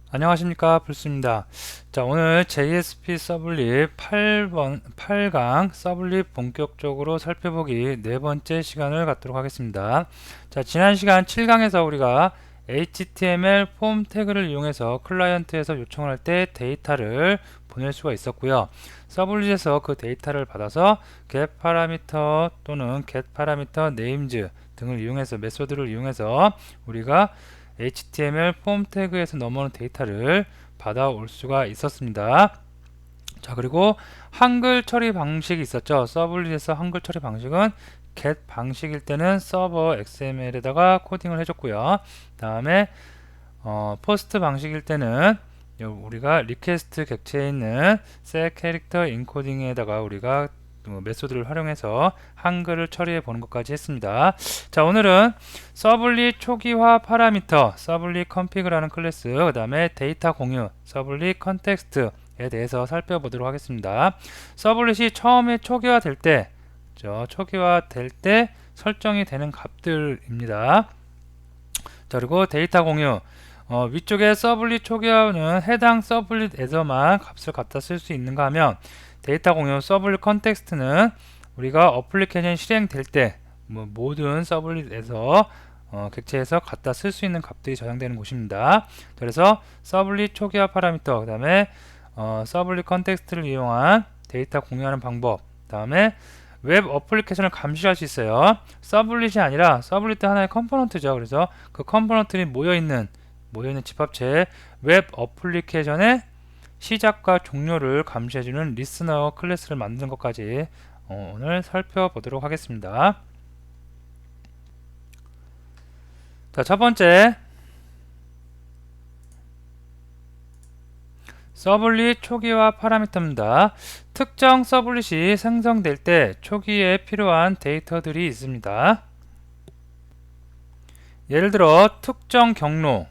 안녕하십니까, 불스입니다. 자, 오늘 JSP 서블릿 8강 서블릿 본격적으로 살펴보기 네 번째 시간을 갖도록 하겠습니다. 자, 지난 시간 7강에서 우리가 HTML 폼 태그를 이용해서 클라이언트에서 요청을 할 때 데이터를 보낼 수가 있었고요. 서블릿에서 그 데이터를 받아서 getParameter 또는 getParameterNames 등을 이용해서 메소드를 이용해서 우리가 HTML 폼 태그에서 넘어오는 데이터를 받아올 수가 있었습니다. 자, 그리고 한글 처리 방식이 있었죠. 서블릿에서 한글 처리 방식은 get 방식일 때는 서버 XML에다가 코딩을 해줬고요. 다음에 포스트 방식일 때는 우리가 리퀘스트 객체에 있는 set 캐릭터 인코딩에다가 우리가 메소드를 활용해서 한글을 처리해 보는 것까지 했습니다. 자, 오늘은 서블릿 초기화 파라미터, 서블릿 컨피그라는 클래스, 그 다음에 데이터 공유, 서블릿 컨텍스트에 대해서 살펴보도록 하겠습니다. 서블릿이 처음에 초기화 될 때, 설정이 되는 값들입니다. 자, 그리고 데이터 공유, 위쪽에 서블릿 초기화는 해당 서블릿에서만 값을 갖다 쓸 수 있는가 하면, 데이터 공유 서블릿 컨텍스트는 우리가 어플리케이션 실행될 때 모든 서블릿에서 객체에서 갖다 쓸 수 있는 값들이 저장되는 곳입니다. 그래서 서블릿 초기화 파라미터, 그 다음에 서블릿 컨텍스트를 이용한 데이터 공유하는 방법, 그 다음에 웹 어플리케이션을 감시할 수 있어요. 서블릿이 아니라 서블릿 하나의 컴포넌트죠. 그래서 그 컴포넌트들이 모여있는 집합체 웹 어플리케이션의 시작과 종료를 감시해주는 리스너 클래스를 만드는 것까지 오늘 살펴보도록 하겠습니다. 자, 첫 번째 서블릿 초기화 파라미터입니다. 특정 서블릿이 생성될 때 초기에 필요한 데이터들이 있습니다. 예를 들어 특정 경로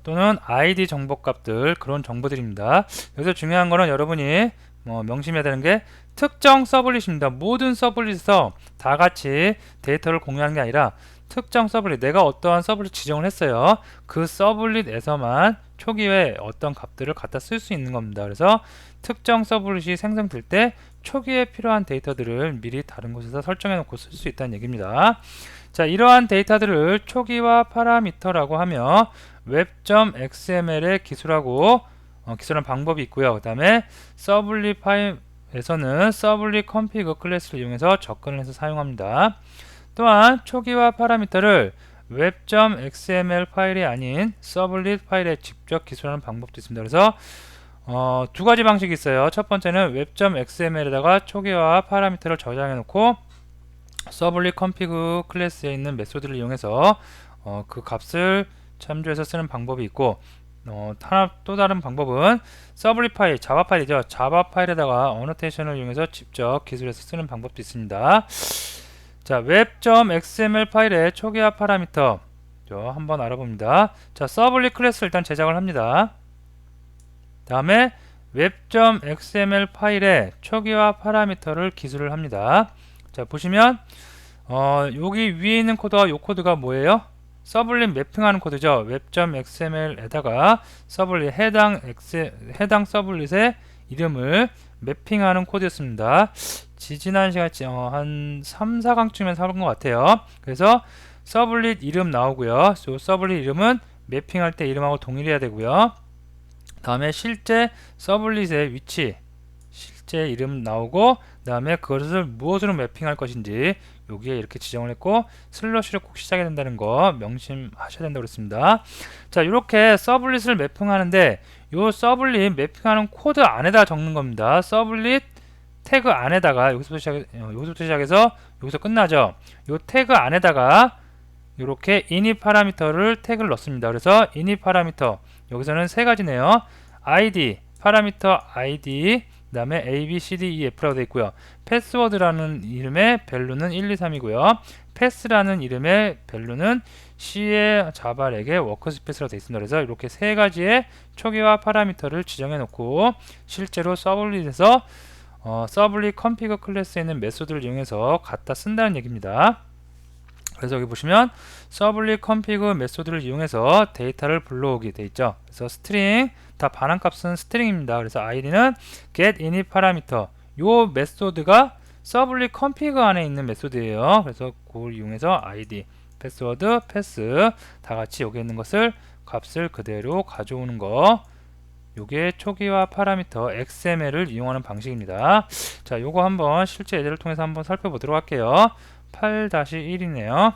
또는 ID 정보값들, 그런 정보들입니다. 여기서 중요한 거는 여러분이 명심해야 되는 게 특정 서블릿입니다. 모든 서블릿에서 다 같이 데이터를 공유하는 게 아니라 특정 서블릿, 내가 어떠한 서블릿 지정을 했어요. 그 서블릿에서만 초기에 어떤 값들을 갖다 쓸 수 있는 겁니다. 그래서 특정 서블릿이 생성될 때 초기에 필요한 데이터들을 미리 다른 곳에서 설정해 놓고 쓸 수 있다는 얘기입니다. 자, 이러한 데이터들을 초기화 파라미터라고 하며 web.xml에 기술하는 방법이 있고요. 그 다음에 서블릿 파일에서는 서블릿 컨피그 클래스를 이용해서 접근을 해서 사용합니다. 또한 초기화 파라미터를 web.xml 파일이 아닌 서블릿 파일에 직접 기술하는 방법도 있습니다. 그래서 두 가지 방식이 있어요. 첫 번째는 web.xml에다가 초기화 파라미터를 저장해 놓고 서블릿 컨피그 클래스에 있는 메소드를 이용해서 그 값을 참조해서 쓰는 방법이 있고, 또 다른 방법은 서블릿 파일, 자바 파일이죠. 자바 파일에다가 어노테이션을 이용해서 직접 기술해서 쓰는 방법도 있습니다. 자, web.xml 파일의 초기화 파라미터 한번 알아봅니다. 자, 서블릿 클래스를 일단 제작을 합니다. 다음에 web.xml 파일의 초기화 파라미터를 기술을 합니다. 자, 보시면 여기 위에 있는 코드와 이 코드가 뭐예요? 서블릿 매핑하는 코드죠. web.xml에다가 서블릿 해당 서블릿의 이름을 매핑하는 코드였습니다. 지난 시간 한 3, 4강쯤에서 하는 것 같아요. 그래서 서블릿 이름 나오고요. 이 서블릿 이름은 매핑할 때 이름하고 동일해야 되고요. 다음에 실제 서블릿의 위치, 실제 이름 나오고, 그 다음에 그것을 무엇으로 매핑할 것인지 여기에 이렇게 지정을 했고, 슬러시로 꼭 시작해야 된다는 거 명심하셔야 된다고 그랬습니다. 자, 이렇게 서블릿을 매핑하는데 이 서블릿 매핑하는 코드 안에다 적는 겁니다. 서블릿 태그 안에다가 여기서부터 시작해서 여기서 끝나죠. 이 태그 안에다가 이렇게 init 파라미터를 태그를 넣습니다. 그래서 init 파라미터, 여기서는 세 가지네요. id, 파라미터 id, 그 다음에 a, b, c, d, e, f라고 되어 있고요. 패스워드라는 이름의 밸류는 1, 2, 3이고요. 패스라는 이름의 밸류는 C의 자바렉의 워크스페이스라고 되어 있습니다. 그래서 이렇게 세 가지의 초기화 파라미터를 지정해 놓고 실제로 서블릿에서 서블릿 컨피그 클래스에 있는 메소드를 이용해서 갖다 쓴다는 얘기입니다. 그래서 여기 보시면 서블릿 config 메소드를 이용해서 데이터를 불러오게 돼 있죠. 그래서 스트링 다 반환값은 스트링입니다. 그래서 id는 get init 파라미터 요 메소드가 서블릿 config 안에 있는 메소드예요. 그래서 그걸 이용해서 id 패스워드 패스 다 같이 여기 있는 것을 값을 그대로 가져오는 거, 요게 초기화 파라미터 XML을 이용하는 방식입니다. 자, 요거 한번 실제 예제를 통해서 한번 살펴보도록 할게요. 8-1이네요.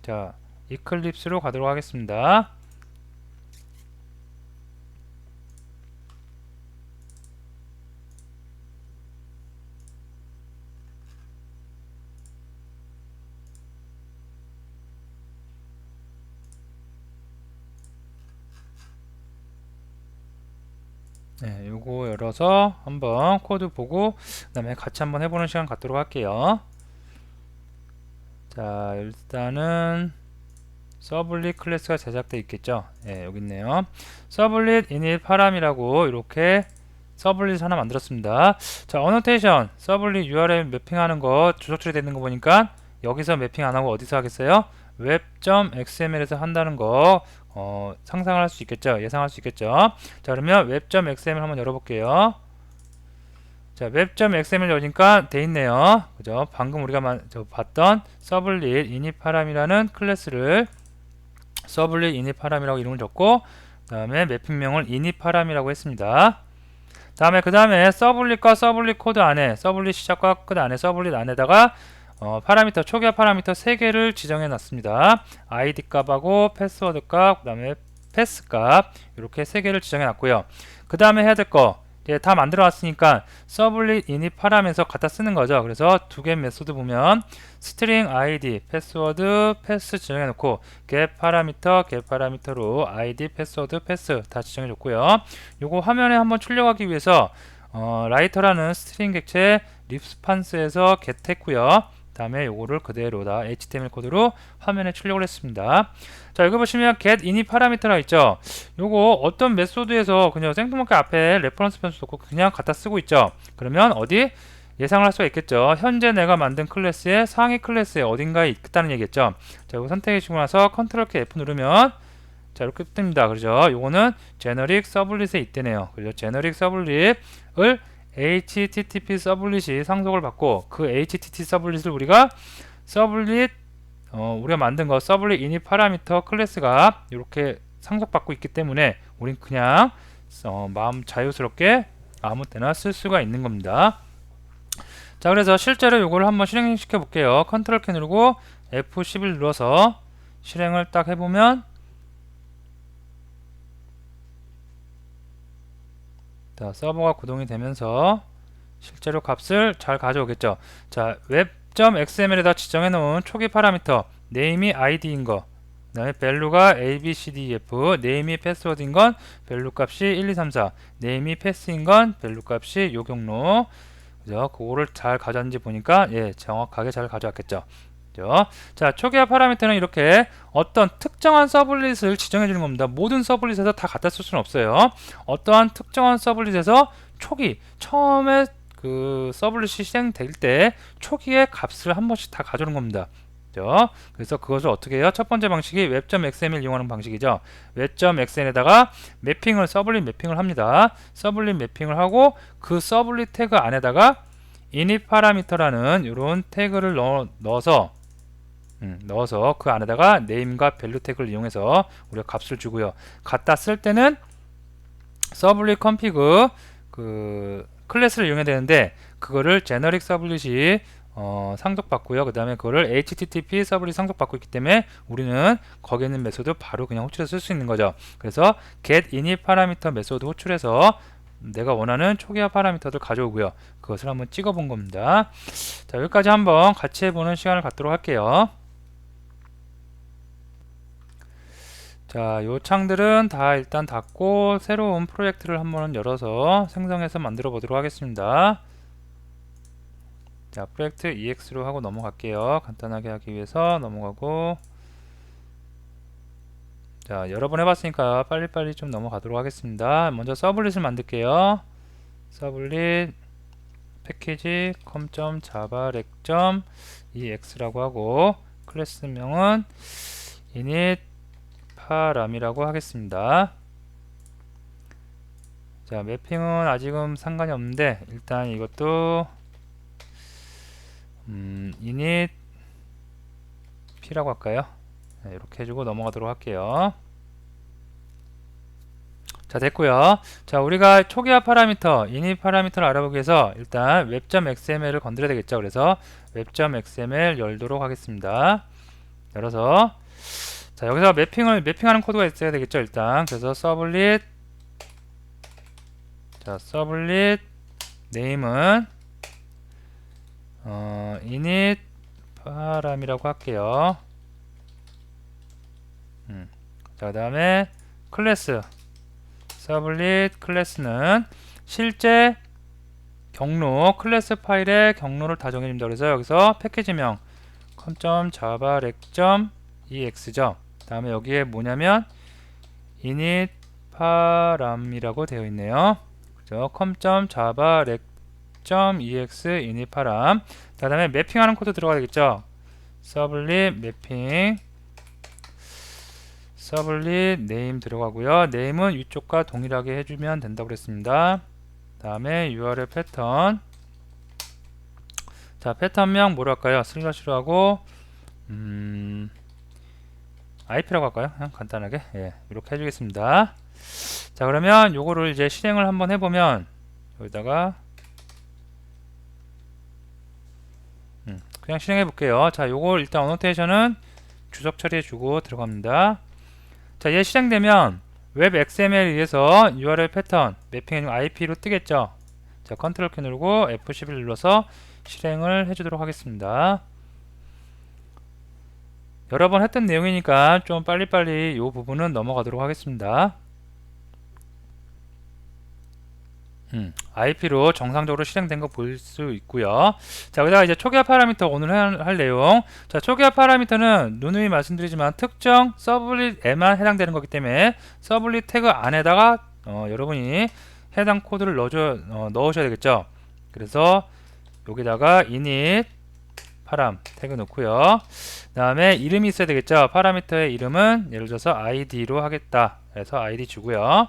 자, 이클립스로 가도록 하겠습니다. 네, 요거 열어서 한번 코드 보고 그 다음에 같이 한번 해보는 시간 갖도록 할게요. 자, 일단은 서블릿 클래스가 제작되어 있겠죠. 예, 여기 있네요. 서블릿 init 파람이라고 이렇게 서블릿 하나 만들었습니다. 자, 어노테이션 서블릿 URL 매핑하는 거 주석 처리되는 거 보니까 여기서 매핑 안 하고 어디서 하겠어요? web.xml에서 한다는 거 상상을 할 수 있겠죠. 예상할 수 있겠죠. 자, 그러면 web.xml 한번 열어볼게요. 자, web.xml 여니까 돼 있네요. 그죠? 방금 우리가 봤던 서블릿 init 파람이라는 클래스를 서블릿 init 파람이라고 이름을 줬고, 그 다음에 매핑명을 init 파람이라고 했습니다. 그 다음에 서블릿과 서블릿 코드 안에, 서블릿 시작과 끝 안에, 서블릿 안에다가 파라미터, 초기화 파라미터 3개를 지정해 놨습니다. id 값하고 패스워드 값, 그 다음에 패스 값, 이렇게 3개를 지정해 놨고요. 그 다음에 해야 될 거, 다 만들어 놨으니까 서블릿 init 파람에서 갖다 쓰는 거죠. 그래서 두 개 메소드 보면 스트링 id, 패스워드, 패스 지정해 놓고 get 파라미터, get 파라미터로 id, 패스워드, 패스 다 지정해 줬고요. 요거 화면에 한번 출력하기 위해서 라이터라는 스트링 객체 립스판스에서 get 했고요. 다음에 요거를 그대로 다 HTML 코드로 화면에 출력을 했습니다. 자, 여기 보시면 get init 파라미터가 있죠. 요거 어떤 메소드에서 그냥 생뚱맞게 앞에 레퍼런스 변수 넣고 그냥 갖다 쓰고 있죠. 그러면 어디 예상을 할 수가 있겠죠. 현재 내가 만든 클래스의 상위 클래스에 어딘가에 있다는 얘기겠죠. 자, 이거 선택해 주고 나서 컨트롤 키 F 누르면 자, 이렇게 뜹니다. 그죠? 요거는 제너릭 서블릿에 있대네요. 그죠? 제너릭 서블릿을 HTTP 서블릿이 상속을 받고 그 HTTP 서블릿을 우리가 서블릿 우리가 만든 거 서블릿 init 파라미터 클래스가 이렇게 상속받고 있기 때문에 우린 그냥 마음 자유스럽게 아무 때나 쓸 수가 있는 겁니다. 자, 그래서 실제로 이걸 한번 실행시켜 볼게요. 컨트롤 키 누르고 F11 눌러서 실행을 딱 해보면 자, 서버가 구동이 되면서 실제로 값을 잘 가져오겠죠. 자, web.xml에다 지정해 놓은 초기 파라미터 네임이 id인 거, 그 다음에 value가 abcdef, 네임이 패스워드인 건 value 값이 1, 2, 3, 4, 네임이 패스인 건 value 값이 요 경로, 그죠? 그거를 잘 가져왔는지 보니까 예, 정확하게 잘 가져왔겠죠. 자, 초기화 파라미터는 이렇게 어떤 특정한 서블릿을 지정해 주는 겁니다. 모든 서블릿에서 다 갖다 쓸 수는 없어요. 어떠한 특정한 서블릿에서 초기, 처음에 그 서블릿이 실행될 때 초기의 값을 한 번씩 다 가져오는 겁니다. 그래서 그것을 어떻게 해요? 첫 번째 방식이 web.xml 이용하는 방식이죠. web.xml에다가 매핑을, 서블릿 매핑을 합니다. 서블릿 매핑을 하고 그 서블릿 태그 안에다가 init 파라미터라는 이런 태그를 넣어서 그 안에다가 name과 value 태그를 이용해서 우리가 값을 주고요. 갖다 쓸 때는 서블릿 config 그 클래스를 이용해야 되는데 그거를 제너릭 서블릿이 상속받고요. 그 다음에 그거를 HTTP 서블릿 상속받고 있기 때문에 우리는 거기에 있는 메소드 바로 그냥 호출해서 쓸 수 있는 거죠. 그래서 get init 파라미터 메소드 호출해서 내가 원하는 초기화 파라미터를 가져오고요. 그것을 한번 찍어 본 겁니다. 자, 여기까지 한번 같이 해보는 시간을 갖도록 할게요. 자, 요 창들은 다 일단 닫고 새로운 프로젝트를 한번 열어서 생성해서 만들어 보도록 하겠습니다. 자, 프로젝트 EX로 하고 넘어갈게요. 간단하게 하기 위해서 넘어가고, 자, 여러 번 해봤으니까 빨리빨리 좀 넘어가도록 하겠습니다. 먼저 서블릿을 만들게요. 서블릿 패키지 com.java.ex라고 하고, 클래스명은 init param이라고 하겠습니다. 자, 매핑은 아직은 상관이 없는데 일단 이것도 init p라고 할까요? 네, 이렇게 해주고 넘어가도록 할게요. 자, 됐고요. 자, 우리가 초기화 파라미터, init 파라미터를 알아보기 위해서 일단 web.xml을 건드려야 되겠죠. 그래서 web.xml 열도록 하겠습니다. 열어서 자, 여기서 매핑하는 코드가 있어야 되겠죠. 일단 그래서 서블릿 서블릿 네임은 init param이라고 할게요. 자, 그 다음에 클래스 서블릿 클래스는 실제 경로 클래스 파일의 경로를 다 정해줍니다. 그래서 여기서 패키지명 com.java.rec.ex죠. 다음에 여기에 뭐냐면 init param이라고 되어 있네요. 그죠? com.java.rec.ex init param. 다음에 매핑하는 코드 들어가야 되겠죠. 서블릿 매핑 서블릿 네임 들어가고요. 네임은 위쪽과 동일하게 해주면 된다고 그랬습니다. 다음에 URL 패턴. 자, 패턴명 뭐로 할까요? 슬러시로 하고 IP라고 할까요? 그냥 간단하게 이렇게 해주겠습니다. 자, 그러면 요거를 이제 실행을 한번 해보면 여기다가 그냥 실행해 볼게요. 자, 요걸 일단 어노테이션은 주석 처리해주고 들어갑니다. 자, 얘 실행되면 웹 XML에 의해서 URL 패턴 매핑해준 IP로 뜨겠죠. 자, 컨트롤 키 누르고 F11 눌러서 실행을 해주도록 하겠습니다. 여러 번 했던 내용이니까 좀 빨리빨리 이 부분은 넘어가도록 하겠습니다. IP로 정상적으로 실행된 거 볼 수 있고요. 자, 여기다가 이제 초기화 파라미터 오늘 할 내용. 자, 초기화 파라미터는 누누이 말씀드리지만 특정 서블릿에만 해당되는 거기 때문에 서블릿 태그 안에다가 여러분이 해당 코드를 넣으셔야 되겠죠. 그래서 여기다가 init param 태그 넣고요. 그 다음에 이름이 있어야 되겠죠. 파라미터의 이름은 예를 들어서 id로 하겠다. 그래서 id 주고요.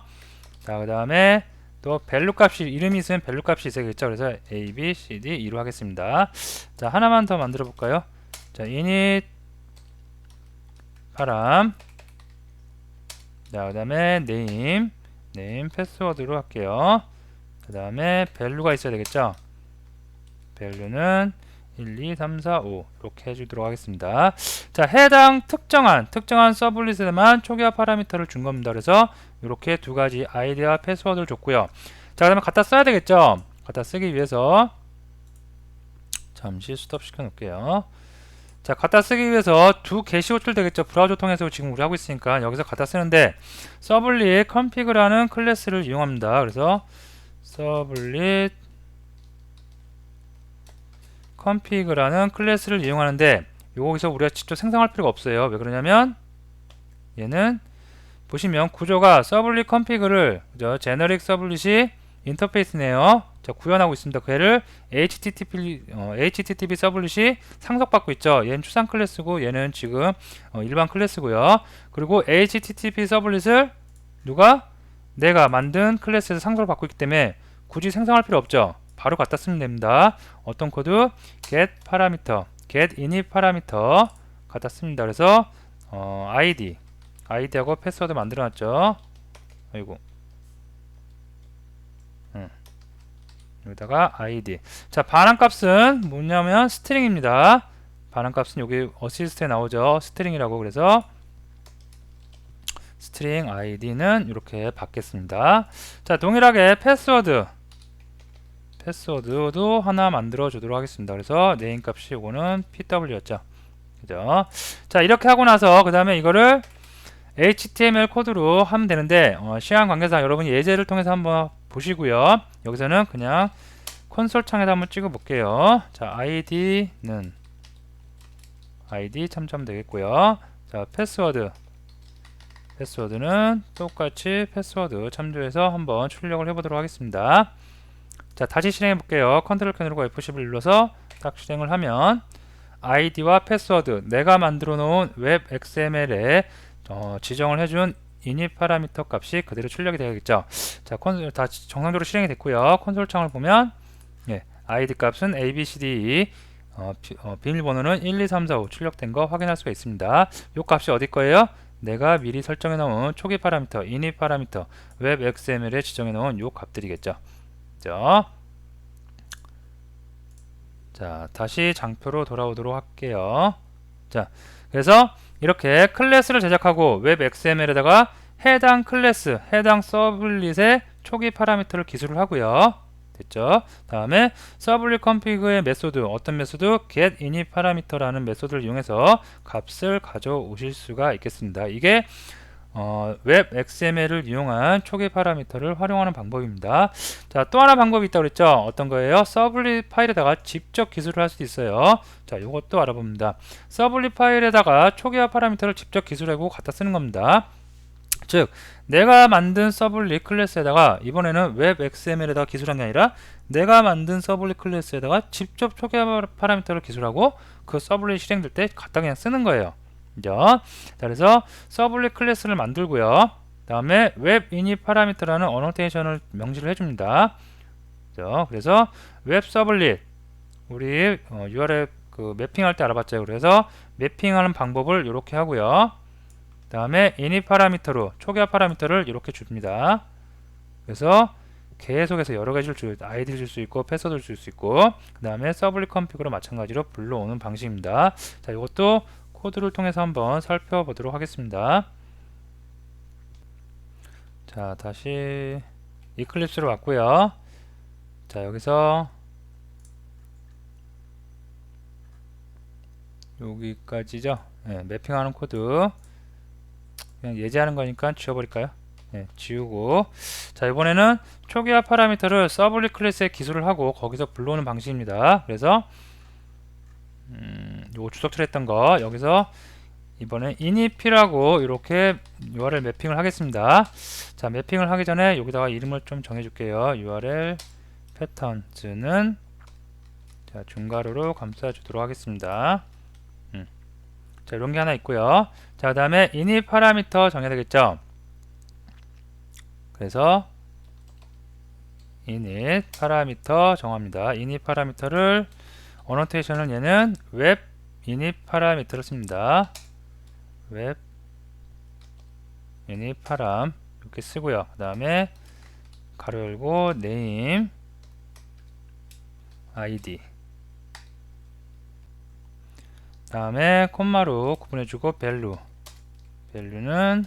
자, 그 다음에 또 밸류 값이 이름이 있으면 밸류 값이 있어야겠죠. 그래서 a, b, c, d, e로 하겠습니다. 자, 하나만 더 만들어 볼까요? 자, init param. 자, 그 다음에 name 패스워드로 할게요. 그 다음에 밸류가 있어야 되겠죠. 밸류는 1, 2, 3, 4, 5 이렇게 해주도록 하겠습니다. 자, 해당 특정한 서블릿에만 초기화 파라미터를 준 겁니다. 그래서 이렇게 두 가지 아이디와 패스워드를 줬고요. 자, 그러면 갖다 써야 되겠죠. 갖다 쓰기 위해서 잠시 스톱 시켜 놓을게요. 자, 갖다 쓰기 위해서 두 게시 호출 되겠죠. 브라우저 통해서 지금 우리 하고 있으니까 여기서 갖다 쓰는데 서블릿 config라는 클래스를 이용합니다. 그래서 서블릿 config라는 클래스를 이용하는데 여기서 우리가 직접 생성할 필요가 없어요. 왜 그러냐면 얘는 보시면 구조가 서블릿 config를 제너릭 서블릿이 인터페이스네요. 자, 구현하고 있습니다. 걔를 HTTP 서블릿이 상속받고 있죠. 얘는 추상 클래스고 얘는 지금 일반 클래스고요. 그리고 HTTP 서블릿을 내가 만든 클래스에서 상속을 받고 있기 때문에 굳이 생성할 필요 없죠. 바로 갖다 쓰면 됩니다. 어떤 코드? get parameter, get init parameter 갖다 씁니다. 그래서 id하고 패스워드 만들어 놨죠. 아이고. 여기다가 id. 자, 반환값은 뭐냐면 스트링입니다. 반환값은 여기 어시스트에 나오죠. 스트링이라고. 그래서 스트링 id는 이렇게 받겠습니다. 자, 동일하게 패스워드도 하나 만들어 주도록 하겠습니다. 그래서 네임 값이 이거는 pw였죠. 그죠? 자, 이렇게 하고 나서 그 다음에 이거를 HTML 코드로 하면 되는데 시간 관계상 여러분이 예제를 통해서 한번 보시고요. 여기서는 그냥 콘솔 창에다 한번 찍어 볼게요. 자, id는 id 참조하면 되겠고요. 자, 패스워드는 똑같이 패스워드 참조해서 한번 출력을 해보도록 하겠습니다. 자, 다시 실행해 볼게요. 컨트롤 키 누르고 F11 눌러서 딱 실행을 하면 아이디와 패스워드, 내가 만들어 놓은 웹 XML에 지정을 해준 init 파라미터 값이 그대로 출력이 되겠죠. 자, 다 정상적으로 실행이 됐고요. 콘솔 창을 보면 예, id 값은 abcd, 비밀번호는 1, 2, 3, 4, 5 출력된 거 확인할 수가 있습니다. 요 값이 어디 거예요? 내가 미리 설정해 놓은 초기 파라미터, init 파라미터, 웹 XML에 지정해 놓은 요 값들이겠죠. 자, 다시 장표로 돌아오도록 할게요. 자, 그래서 이렇게 클래스를 제작하고 웹 XML에다가 해당 클래스, 해당 서블릿의 초기 파라미터를 기술을 하고요. 됐죠? 다음에 서블릿 컨피그의 메소드, 어떤 메소드? get init 파라미터라는 메소드를 이용해서 값을 가져오실 수가 있겠습니다. 이게 웹 XML을 이용한 초기 파라미터를 활용하는 방법입니다. 자, 또 하나 방법이 있다고 그랬죠? 어떤 거예요? 서블릿 파일에다가 직접 기술을 할 수도 있어요. 자, 이것도 알아봅니다. 서블릿 파일에다가 초기화 파라미터를 직접 기술하고 갖다 쓰는 겁니다. 즉, 내가 만든 서블릿 클래스에다가 이번에는 웹 XML에다가 기술한 게 아니라 내가 만든 서블릿 클래스에다가 직접 초기화 파라미터를 기술하고 그 서블릿 실행될 때 갖다 그냥 쓰는 거예요. 자, 그래서 서블릿 클래스를 만들고요. 다음에 웹 init 파라미터라는 어노테이션을 명시를 해줍니다. 자, 그래서 웹 서블릿 우리 URL 그 매핑할 때 알아봤죠. 그래서 매핑하는 방법을 이렇게 하고요. 다음에 init 파라미터로 초기화 파라미터를 이렇게 줍니다. 그래서 계속해서 여러 가지를 아이디를 줄 수 있고 패스워드를 줄 수 있고 그 다음에 서블릿 컨피그로 마찬가지로 불러오는 방식입니다. 자, 이것도 코드를 통해서 한번 살펴보도록 하겠습니다. 자, 다시 이클립스로 왔고요. 자, 여기서 여기까지죠. 네, 매핑하는 코드 그냥 예제하는 거니까 지워버릴까요? 네, 지우고 자, 이번에는 초기화 파라미터를 서블릿 클래스에 기술을 하고 거기서 불러오는 방식입니다. 그래서 요 주석처럼 했던 거 여기서 이번에 initp라고 이렇게 URL 매핑을 하겠습니다. 자, 매핑을 하기 전에 여기다가 이름을 좀 정해줄게요. URL 패턴즈는 자, 중괄호로 감싸주도록 하겠습니다. 자, 이런 게 하나 있고요. 자, 그 다음에 init 파라미터 정해야 되겠죠. 그래서 init 파라미터 정합니다. init 파라미터를 어노테이션을 얘는 웹 init 파라미터를 씁니다. 웹 init 파람 이렇게 쓰고요. 그 다음에 가로 열고 name id 다음에 콤마로 구분해주고 value는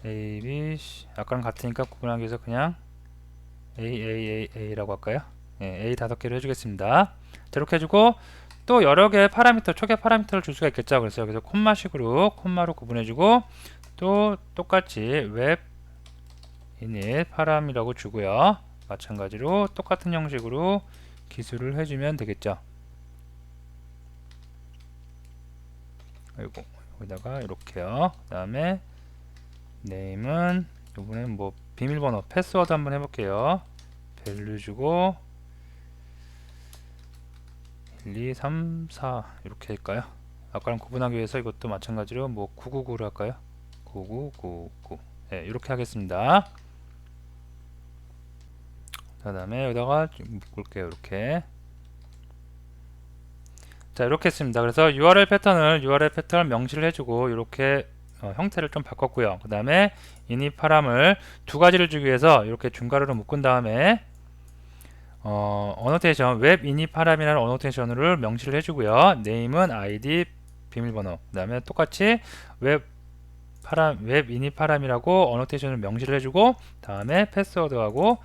a, b, c 아까랑 같으니까 구분하기 위해서 그냥 a라고 할까요? 네, a 5개로 해주겠습니다. 자, 이렇게 해주고 또 여러 개의 파라미터, 초기 파라미터를 줄 수가 있겠죠. 그래서 여기서 콤마로 구분해주고 또 똑같이 웹 init 파람이라고 주고요. 마찬가지로 똑같은 형식으로 기술을 해주면 되겠죠. 아이고, 여기다가 이렇게요. 그 다음에 name은 이번엔 뭐 비밀번호, 패스워드 한번 해볼게요. value 주고 1, 2, 3, 4 이렇게 할까요? 아까랑 구분하기 위해서 이것도 마찬가지로 뭐 999로 할까요? 9999 네, 이렇게 하겠습니다. 그 다음에 여기다가 좀 묶을게요. 이렇게 자, 이렇게 했습니다. 그래서 URL 패턴을 명시를 해주고 이렇게 형태를 좀 바꿨고요. 그 다음에 init 파람을 두 가지를 주기 위해서 이렇게 중괄호로 묶은 다음에 어노테이션 웹 init 파람이라는 어노테이션을 명시를 해주고요. name은 id 비밀번호 그 다음에 똑같이 웹 init 파람이라고 어노테이션을 명시를 해주고 다음에 패스워드하고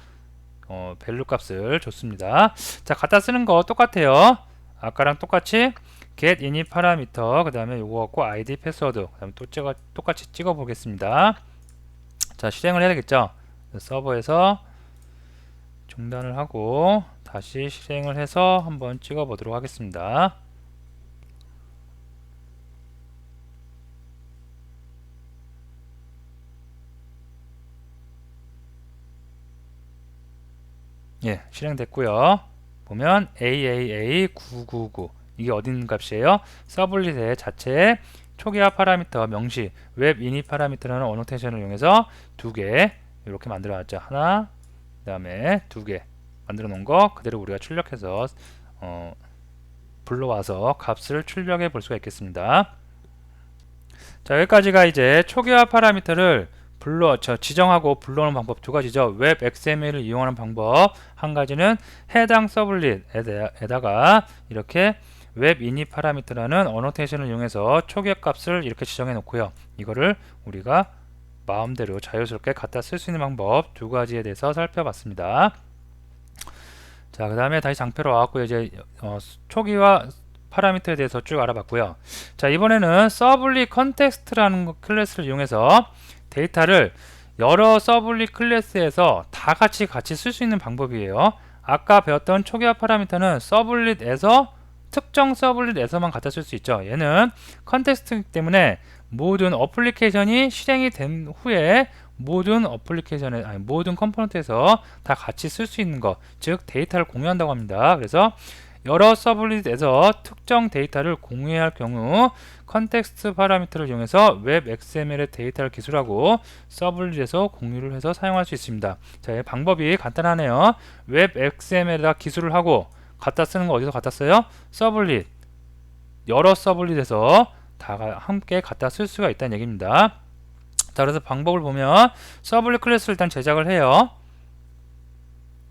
밸류 값을 줬습니다. 자, 갖다 쓰는 거 똑같아요. 아까랑 똑같이 get init 파라미터 그 다음에 요거 갖고 id 패스워드 그 다음에 또 똑같이 찍어 보겠습니다. 자, 실행을 해야 되겠죠. 서버에서 중단을 하고 다시 실행을 해서 한번 찍어 보도록 하겠습니다. 예, 실행됐고요. 보면 AAA999 이게 어디 있는 값이에요? 서블릿의 자체의 초기화 파라미터 명시 웹 이닛 파라미터라는 어노테이션을 이용해서 두 개 이렇게 만들어 놨죠. 하나, 그 다음에 두 개 만들어 놓은 거 그대로 우리가 출력해서 불러와서 값을 출력해 볼 수가 있겠습니다. 자, 여기까지가 이제 초기화 파라미터를 지정하고 불러오는 방법 두 가지죠. 웹 XML을 이용하는 방법 한 가지는 해당 서블릿에다가 이렇게 웹 이닛 파라미터라는 어노테이션을 이용해서 초기화 값을 이렇게 지정해 놓고요. 이거를 우리가 마음대로 자유스럽게 갖다 쓸 수 있는 방법 두 가지에 대해서 살펴봤습니다. 자, 그 다음에 다시 장표로 와갖고 이제 초기화 파라미터에 대해서 쭉 알아봤고요. 자, 이번에는 서블릿 컨텍스트라는 클래스를 이용해서 데이터를 여러 서블릿 클래스에서 다 같이 쓸 수 있는 방법이에요. 아까 배웠던 초기화 파라미터는 서블릿에서 특정 서블릿에서만 갖다 쓸 수 있죠. 얘는 컨텍스트이기 때문에 모든 어플리케이션이 실행이 된 후에 모든 컴포넌트에서 다 같이 쓸 수 있는 것, 즉 데이터를 공유한다고 합니다. 그래서 여러 서블릿에서 특정 데이터를 공유해야 할 경우 컨텍스트 파라미터를 이용해서 웹 XML의 데이터를 기술하고 서블릿에서 공유를 해서 사용할 수 있습니다. 자, 방법이 간단하네요. 웹 XML에다 기술을 하고 갖다 쓰는 거 어디서 갖다 써요? 서블릿, 여러 서블릿에서 다 함께 갖다 쓸 수가 있다는 얘기입니다. 자, 그래서 방법을 보면 서블릿 클래스를 일단 제작을 해요.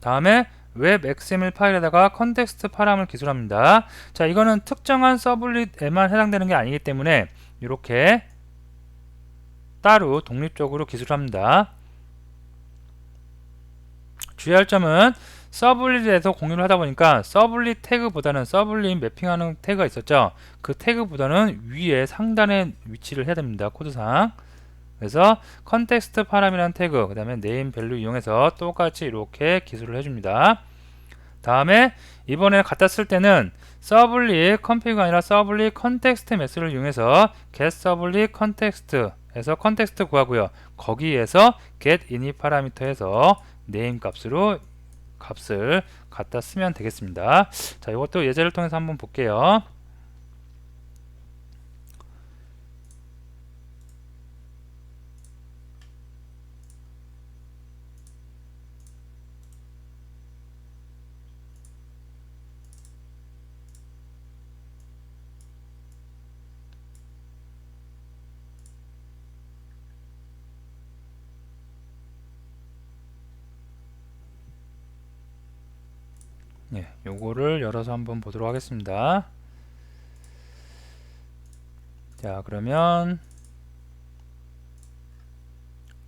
다음에 웹 XML 파일에다가 컨텍스트 파람을 기술합니다. 자, 이거는 특정한 서블릿에만 해당되는 게 아니기 때문에 이렇게 따로 독립적으로 기술합니다. 주의할 점은 서블릿에서 공유를 하다 보니까 서블릿 태그보다는 서블릿 매핑하는 태그가 있었죠. 그 태그보다는 위에 상단에 위치를 해야 됩니다. 코드상. 그래서 컨텍스트 파람이라는 태그, 그 다음에 네임 밸류 이용해서 똑같이 이렇게 기술을 해줍니다. 다음에 이번에 갖다 쓸 때는 서블릿 컴피그가 아니라 서블릿 컨텍스트 메스를 이용해서 get 서블릿 컨텍스트에서 컨텍스트 구하고요. 거기에서 get init 파라미터에서 네임 값으로 값을 갖다 쓰면 되겠습니다. 자, 이것도 예제를 통해서 한번 볼게요. 예, 요거를 열어서 한번 보도록 하겠습니다. 자, 그러면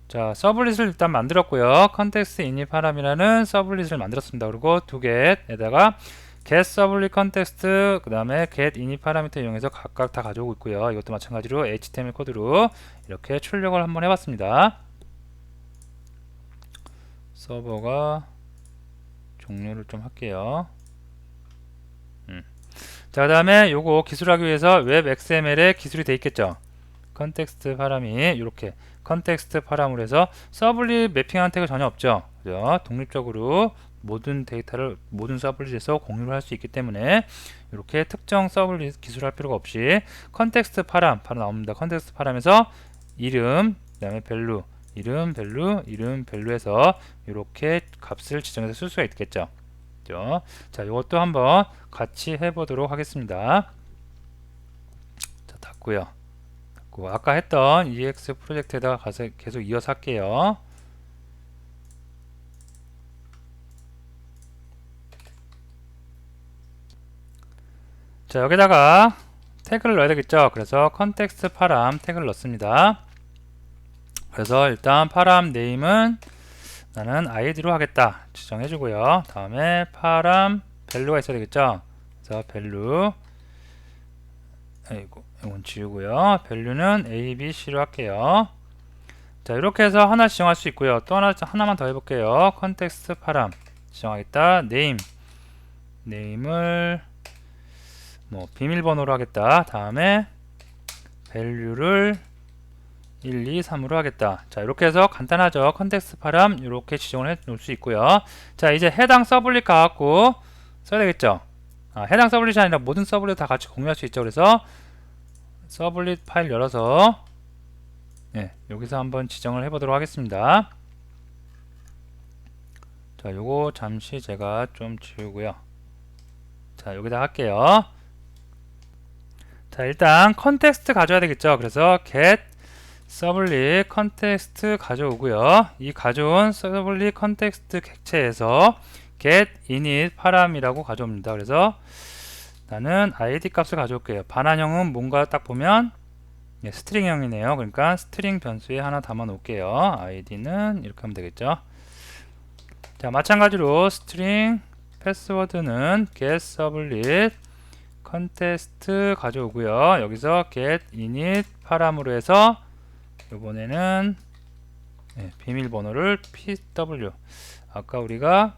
자, 서블릿을 일단 만들었고요. 컨텍스트 init 파람이라는 서블릿을 만들었습니다. 그리고 두 개에다가 get 서블릿 컨텍스트, 그 다음에 get init 파라미터 이용해서 각각 다 가져오고 있고요. 이것도 마찬가지로 HTML 코드로 이렇게 출력을 한번 해봤습니다. 서버가 종료를 좀 할게요. 자, 그 다음에 요거 기술하기 위해서 웹 XML에 기술이 돼 있겠죠. 컨텍스트 파람이 이렇게 컨텍스트 파람으로 해서 서블릿 매핑하는 태그 전혀 없죠. 그죠? 독립적으로 모든 데이터를 모든 서블릿에서 공유를 할 수 있기 때문에 이렇게 특정 서블릿 기술할 필요가 없이 컨텍스트 파람 바로 나옵니다. 컨텍스트 파람에서 이름, 그 다음에 밸류, 이름, 밸류, 이름, 밸류에서 이렇게 값을 지정해서 쓸 수가 있겠죠. 그죠? 자, 이것도 한번 같이 해보도록 하겠습니다. 자, 닫고요. 아까 했던 EX 프로젝트에다가 가서 계속 이어서 할게요. 자, 여기다가 태그를 넣어야 되겠죠. 그래서 컨텍스트 파람 태그를 넣습니다. 그래서 일단 파람 네임은 나는 id로 하겠다 지정해 주고요. 다음에 파람 밸류가 있어야 되겠죠. 그래서 밸류, 이건 지우고요. 밸류는 a, b, c로 할게요. 자, 이렇게 해서 하나 지정할 수 있고요. 또 하나만 더 해볼게요. 컨텍스트 파람 지정하겠다. 네임을 뭐 비밀번호로 하겠다. 다음에 밸류를 1, 2, 3으로 하겠다. 자, 이렇게 해서 간단하죠. 컨텍스트 파람 이렇게 지정을 해 놓을 수 있고요. 자, 이제 해당 서블릿 가갖고 써야 되겠죠. 해당 서블릿이 아니라 모든 서블릿 다 같이 공유할 수 있죠. 그래서 서블릿 파일 열어서 여기서 한번 지정을 해보도록 하겠습니다. 자, 요거 잠시 제가 좀 지우고요. 자, 여기다 할게요. 자, 일단 컨텍스트 가져야 되겠죠. 그래서 get 서블릿 컨텍스트 가져오고요. 이 가져온 서블릿 컨텍스트 객체에서 get init param이라고 가져옵니다. 그래서 나는 id 값을 가져올게요. 반환형은 뭔가 딱 보면 스트링형이네요. 그러니까 스트링 변수에 하나 담아 놓을게요. id는 이렇게 하면 되겠죠. 자, 마찬가지로 스트링 패스워드는 get 서블릿 컨텍스트 가져오고요. 여기서 get init param으로 해서 이번에는 비밀번호를 pw, 아까 우리가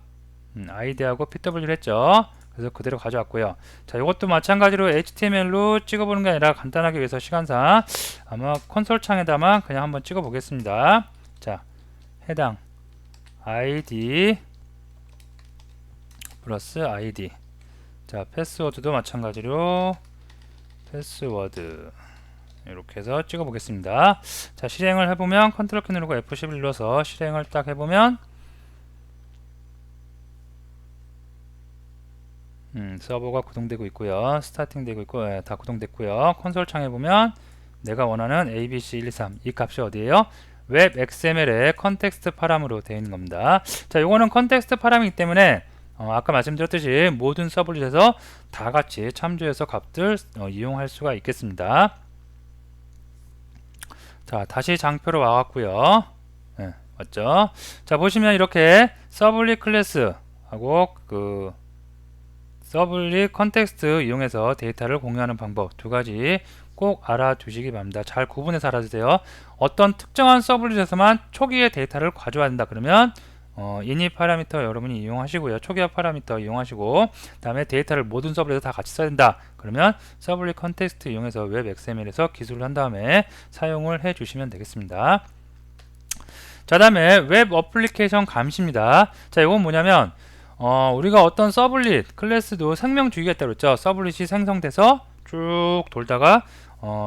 id하고 pw를 했죠. 그래서 그대로 가져왔고요. 자, 이것도 마찬가지로 html로 찍어보는 게 아니라 간단하게 위해서 시간상 아마 콘솔 창에다만 그냥 한번 찍어 보겠습니다. 자, 해당 id 플러스 id. 자, 패스워드도 마찬가지로 패스워드 이렇게 해서 찍어 보겠습니다. 자, 실행을 해보면 컨트롤 키 누르고 F11 눌러서 실행을 딱 해보면 서버가 구동되고 있고요. 스타팅 되고 있고, 다 구동됐고요. 콘솔 창에 보면 내가 원하는 abc123 이 값이 어디에요? 웹 XML의 컨텍스트 파람으로 되어 있는 겁니다. 자, 요거는 컨텍스트 파람이기 때문에 아까 말씀드렸듯이 모든 서블릿에서 다 같이 참조해서 값들 이용할 수가 있겠습니다. 자, 다시 장표로 와왔고요. 맞죠? 자, 보시면 이렇게 서블릿 클래스하고 그 서블릿 컨텍스트 이용해서 데이터를 공유하는 방법 두 가지 꼭 알아두시기 바랍니다. 잘 구분해서 알아두세요. 어떤 특정한 서블릿에서만 초기에 데이터를 가져야 된다 그러면 init 파라미터 여러분이 이용하시고요. 초기화 파라미터 이용하시고, 다음에 데이터를 모든 서블릿에 다 같이 써야 된다 그러면 서블릿 컨텍스트 이용해서 웹 XML에서 기술을 한 다음에 사용을 해 주시면 되겠습니다. 자, 다음에 웹 어플리케이션 감시입니다. 자, 이건 뭐냐면 우리가 어떤 서블릿 클래스도 생명 주기가 있다고 했죠. 서블릿이 생성돼서 쭉 돌다가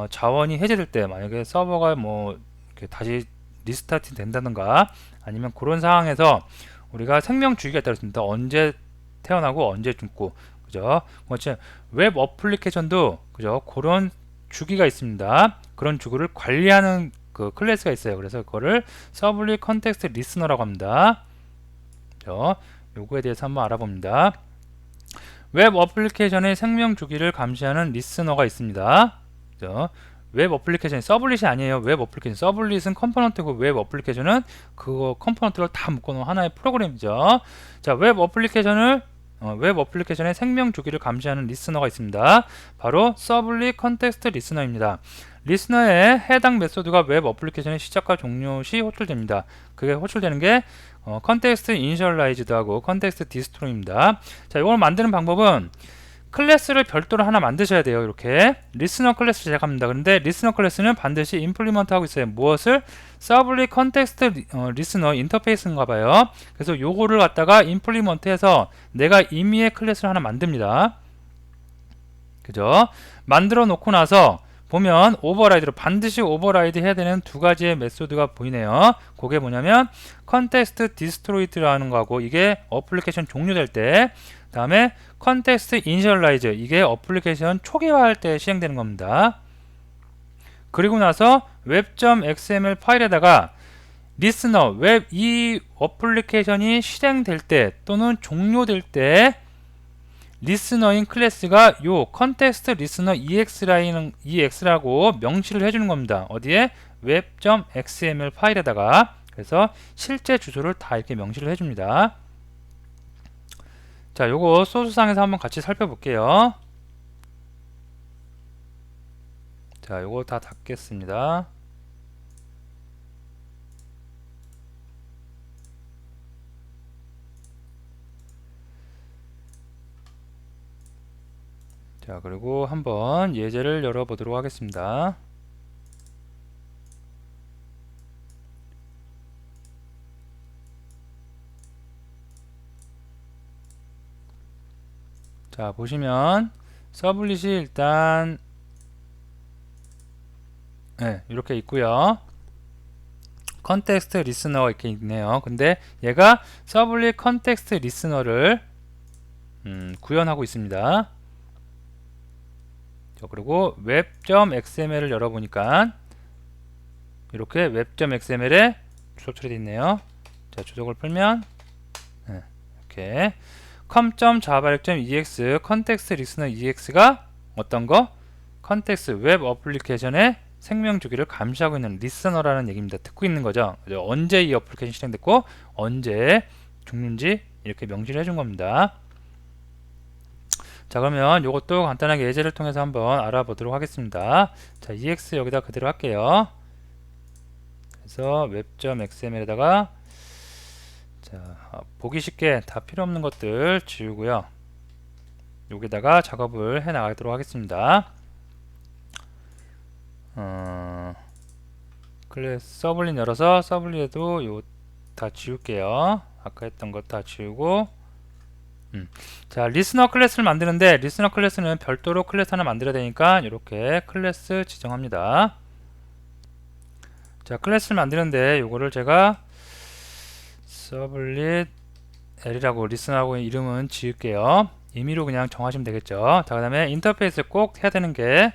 자원이 해제될 때, 만약에 서버가 뭐 이렇게 다시 리스타트 된다든가 아니면 그런 상황에서 우리가 생명 주기가 있다고 했습니다. 언제 태어나고 언제 죽고, 그죠? 웹 어플리케이션도 그죠? 그런 주기가 있습니다. 그런 주기를 관리하는 그 클래스가 있어요. 그래서 그거를 서블릿 컨텍스트 리스너라고 합니다. 그죠? 요거에 대해서 한번 알아봅니다. 웹 어플리케이션의 생명 주기를 감시하는 리스너가 있습니다. 그죠? 웹 어플리케이션이 서블릿이 아니에요. 웹 어플리케이션. 서블릿은 컴포넌트고 웹 어플리케이션은 그거 컴포넌트를 다 묶어놓은 하나의 프로그램이죠. 자, 웹 어플리케이션의 생명 주기를 감시하는 리스너가 있습니다. 바로 서블릿 컨텍스트 리스너입니다. 리스너의 해당 메소드가 웹 어플리케이션의 시작과 종료 시 호출됩니다. 그게 호출되는 게 컨텍스트 이니셜라이즈드하고 컨텍스트 디스트로이입니다. 자, 이걸 만드는 방법은 클래스를 별도로 하나 만드셔야 돼요. 이렇게 리스너 클래스 제작합니다. 그런데 리스너 클래스는 반드시 임플리먼트 하고 있어요. 무엇을? 서블릿 컨텍스트 리스너 인터페이스인가 봐요. 그래서 요거를 갖다가 임플리먼트 해서 내가 임의의 클래스를 하나 만듭니다. 그죠? 만들어 놓고 나서 보면 오버라이드로 반드시 오버라이드 해야 되는 두 가지의 메소드가 보이네요. 그게 뭐냐면 컨텍스트 디스트로이드라는 거하고, 이게 어플리케이션 종료될 때, 다음에 컨텍스트 이니셜라이즈, 이게 어플리케이션 초기화할 때 실행되는 겁니다. 그리고 나서 웹.xml 파일에다가 리스너, 웹 이 어플리케이션이 실행될 때 또는 종료될 때 리스너인 클래스가 요 컨텍스트 리스너 ex라고 명시를 해주는 겁니다. 어디에? 웹.xml 파일에다가. 그래서 실제 주소를 다 이렇게 명시를 해줍니다. 자, 요거 소스상에서 한번 같이 살펴볼게요. 자, 요거 다 닫겠습니다. 자, 그리고 한번 예제를 열어보도록 하겠습니다. 자, 보시면 서블릿이 일단 이렇게 있고요. 컨텍스트 리스너가 이렇게 있네요. 근데 얘가 서블릿 컨텍스트 리스너를 구현하고 있습니다. 자, 그리고 웹.xml을 열어보니까 이렇게 웹.xml에 주소 처리되어 있네요. 자, 주소를 풀면 이렇게 com.java.ex 컨텍스트 리스너 ex가 어떤 거? 컨텍스트 웹 어플리케이션의 생명 주기를 감시하고 있는 리스너라는 얘기입니다. 듣고 있는 거죠. 언제 이 어플리케이션 실행됐고 언제 죽는지 이렇게 명시를 해준 겁니다. 자, 그러면 이것도 간단하게 예제를 통해서 한번 알아보도록 하겠습니다. 자, ex 여기다 그대로 할게요. 그래서 웹.xml에다가 자, 보기 쉽게 다 필요 없는 것들 지우고요. 여기다가 작업을 해 나가도록 하겠습니다. 클래스 서블릿 열어서 서블릿에도 요 다 지울게요. 아까 했던 것 다 지우고 자, 리스너 클래스를 만드는데 리스너 클래스는 별도로 클래스 하나 만들어야 되니까 이렇게 클래스 지정합니다. 자, 클래스를 만드는데 요거를 제가 서블릿 L이라고 리스너하고 이름은 지을게요. 임의로 그냥 정하시면 되겠죠. 자, 그 다음에 인터페이스 꼭 해야 되는 게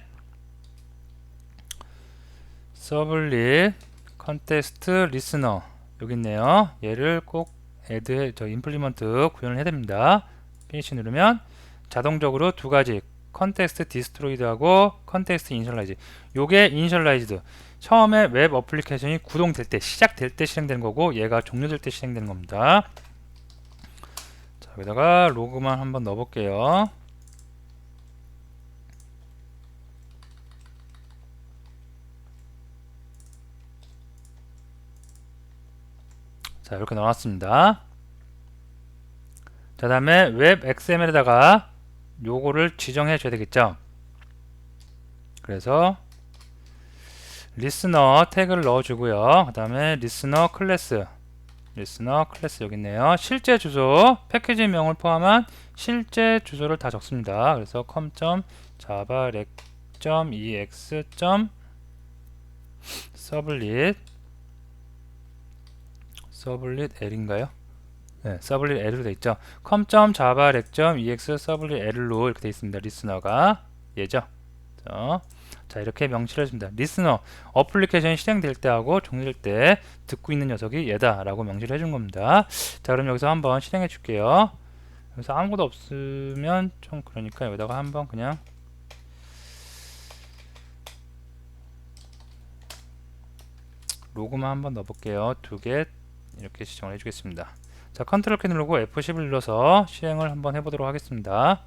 서블릿 컨텍스트 리스너 여기 있네요. 얘를 꼭 add 임플리먼트 구현을 해야 됩니다. 피니시 누르면 자동적으로 두 가지 컨텍스트 디스트로이드하고 컨텍스트 이니셜라이즈 요게 이니셜라이즈드 처음에 웹 어플리케이션이 구동될 때 시작될 때 실행되는 거고 얘가 종료될 때 실행되는 겁니다. 자, 여기다가 로그만 한번 넣어 볼게요. 자, 이렇게 넣어놨습니다. 자, 다음에 웹 XML에다가 요거를 지정해 줘야 되겠죠. 그래서 리스너 태그를 넣어 주고요. 그 다음에 리스너 클래스 여기 있네요. 실제 주소 패키지명을 포함한 실제 주소를 다 적습니다. 그래서 com.java.rex.sublit L인가요? 네, 서블릿 L로 되어 있죠. com.java.rex 서블릿 L로 이렇게 되어 있습니다. 리스너가 얘죠. 자, 이렇게 명시를 해줍니다. 리스너 어플리케이션이 실행될 때 하고 종료될 때 듣고 있는 녀석이 얘다 라고 명시를 해준 겁니다. 자, 그럼 여기서 한번 실행해 줄게요. 여기서 아무것도 없으면 좀 그러니까 여기다가 한번 그냥 로그만 한번 넣어볼게요. 두 개 이렇게 지정을 해주겠습니다. 자, 컨트롤 키 누르고 F10을 눌러서 실행을 한번 해보도록 하겠습니다.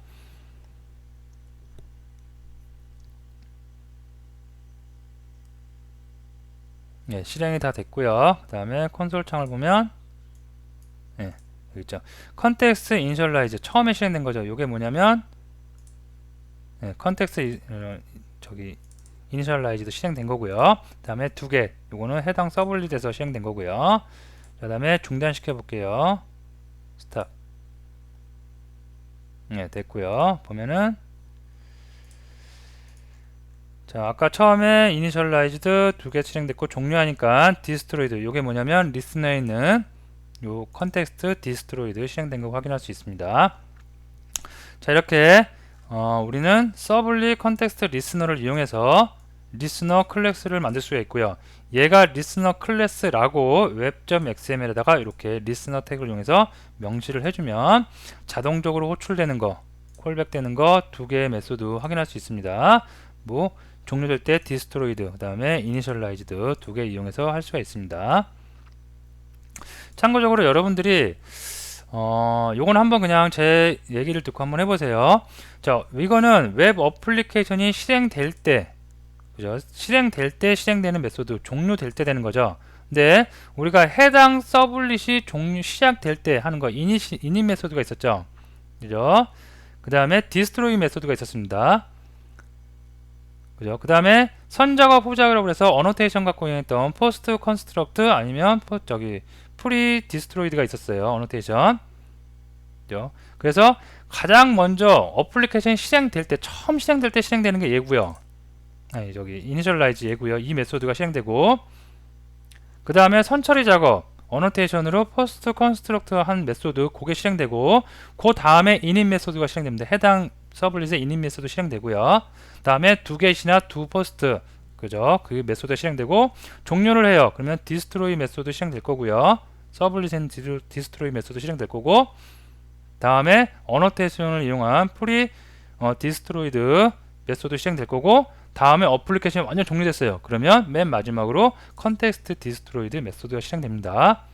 네, 실행이 다 됐고요. 그 다음에 콘솔 창을 보면 여기 있죠. 컨텍스트 이니셜라이즈 처음에 실행된 거죠. 이게 뭐냐면 컨텍스트 이니셜라이즈도 실행된 거고요. 그 다음에 두 개, 요거는 해당 서블릿에서 실행된 거고요. 그 다음에 중단시켜 볼게요. 스탑. 네, 됐고요. 보면은 자, 아까 처음에 이니셜라이즈드 두 개 실행됐고 종료하니까 디스트로이드 요게 뭐냐면 리스너에 있는 요 컨텍스트 디스트로이드 실행된 거 확인할 수 있습니다. 자, 이렇게 우리는 서블릿 컨텍스트 리스너를 이용해서 리스너 클래스를 만들 수가 있고요. 얘가 리스너 클래스라고 웹.xml에다가 이렇게 리스너 태그를 이용해서 명시를 해주면 자동적으로 호출되는 거, 콜백 되는 거 두 개의 메소드 확인할 수 있습니다. 뭐 종료될 때 디스트로이드, 그 다음에 이니셜라이즈드 두 개 이용해서 할 수가 있습니다. 참고적으로 여러분들이 요건 한번 그냥 제 얘기를 듣고 한번 해보세요. 자, 이거는 웹 어플리케이션이 실행될 때, 그죠? 실행될 때 실행되는 메소드, 종료될 때 되는 거죠. 근데 우리가 해당 서블릿이 시작될 때 하는 거, 이닛 메소드가 있었죠. 그죠? 그 다음에 디스트로이 메소드가 있었습니다. 그죠? 그 다음에 선작업 후작업이라고 해서 어노테이션 갖고 있던 포스트 컨스트럭트 아니면 프리 디스트로이드가 있었어요. 어노테이션. 그죠? 그래서 가장 먼저 어플리케이션이 실행될 때, 처음 실행될 때 실행되는 게 얘고요. 아니, 저기 이니셜라이즈 얘고요. 이 메소드가 실행되고, 그 다음에 선처리 작업 어노테이션으로 포스트 컨스트럭트 한 메소드 그게 실행되고, 그 다음에 init 메소드가 실행됩니다. 해당 서블릿의 init 메소드 실행되고요. 다음에 두 get이나 두 post, 그죠? 그 메소드 실행되고, 종료를 해요. 그러면 destroy 메소드 실행될 거고요. 서블릿엔 destroy 메소드 실행될 거고, 다음에 어노테이션을 이용한 프리 destroyed 메소드 실행될 거고, 다음에 어플리케이션이 완전 종료됐어요. 그러면 맨 마지막으로 컨텍스트 디스트로이드 메소드가 실행됩니다.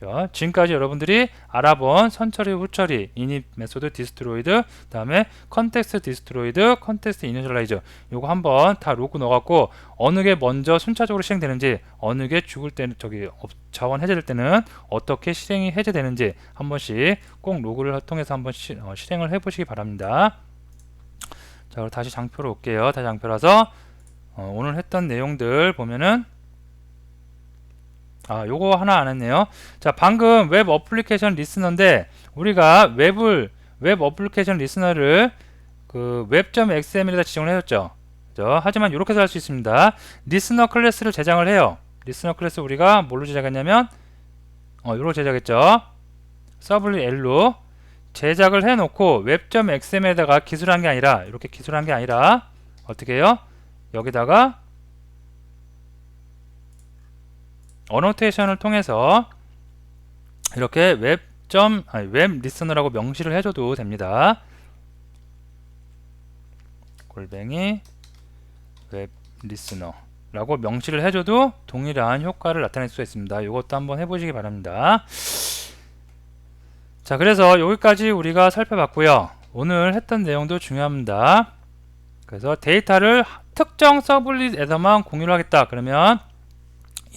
자, 지금까지 여러분들이 알아본 선처리, 후처리, init 메소드 디스트로이드, 다음에 컨텍스트 디스트로이드, 컨텍스트 이니셜라이저, 요거 한번 다 로그 넣어갖고 어느 게 먼저 순차적으로 실행되는지, 어느 게 죽을 때는 자원 해제될 때는 어떻게 실행이 해제되는지 한 번씩 꼭 로그를 통해서 한번 실행을 해보시기 바랍니다. 자, 그럼 다시 장표로 올게요. 다시 장표라서 오늘 했던 내용들 보면은, 요거 하나 안 했네요. 자, 방금 웹 어플리케이션 리스너인데, 우리가 웹 어플리케이션 리스너를 그 web.xml에다 지정을 해줬죠. 그죠? 하지만 이렇게도 할 수 있습니다. 리스너 클래스를 제작을 해요. 리스너 클래스 우리가 뭘로 제작했냐면, 요로 제작했죠. 서블릿 L로 제작을 해놓고 web.xml에다가 기술한 게 아니라, 이렇게 기술한 게 아니라 어떻게 해요? 여기다가 어노테이션을 통해서 이렇게 웹 리스너라고 명시를 해줘도 됩니다. 골뱅이 웹 리스너라고 명시를 해줘도 동일한 효과를 나타낼 수 있습니다. 이것도 한번 해보시기 바랍니다. 자, 그래서 여기까지 우리가 살펴봤고요. 오늘 했던 내용도 중요합니다. 그래서 데이터를 특정 서블릿에서만 공유를 하겠다. 그러면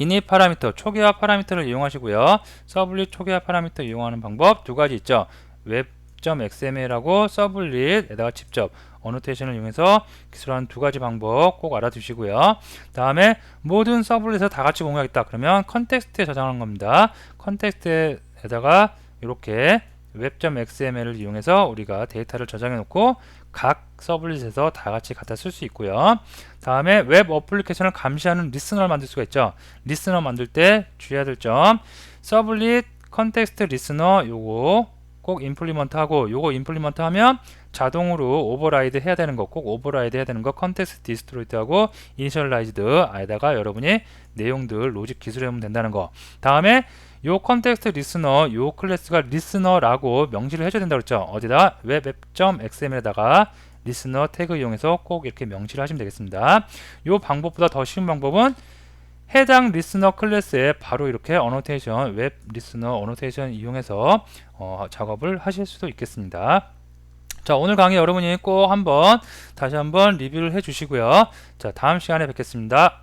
init 파라미터, 초기화 파라미터를 이용하시고요. 서블릿 초기화 파라미터 이용하는 방법 두 가지 있죠. web.xml하고 서블릿에다가 직접 어노테이션을 이용해서 기술하는 두 가지 방법 꼭 알아두시고요. 다음에 모든 서블릿에서 다 같이 공유하겠다. 그러면 컨텍스트에 저장하는 겁니다. 컨텍스트에다가 이렇게 web.xml을 이용해서 우리가 데이터를 저장해 놓고 각 서블릿에서 다 같이 갖다 쓸 수 있고요. 다음에 웹 어플리케이션을 감시하는 리스너를 만들 수가 있죠. 리스너 만들 때 주의해야 될 점, 서블릿 컨텍스트 리스너 요거 꼭 임플리먼트 하고, 요거 임플리먼트 하면 자동으로 오버라이드 해야 되는 거, 꼭 오버라이드 해야 되는 거 컨텍스트 디스트로이드 하고 이니셜라이즈드 아에다가 여러분이 내용들 로직 기술해 보면 된다는 거. 다음에 요 컨텍스트 리스너, 요 클래스가 리스너라고 명시를 해줘야 된다고 그랬죠. 어디다? web.xml에다가 리스너 태그 이용해서 꼭 이렇게 명시를 하시면 되겠습니다. 요 방법보다 더 쉬운 방법은 해당 리스너 클래스에 바로 이렇게 어노테이션, 웹 리스너 어노테이션 이용해서 작업을 하실 수도 있겠습니다. 자, 오늘 강의 여러분이 꼭 다시 한번 리뷰를 해 주시고요. 자, 다음 시간에 뵙겠습니다.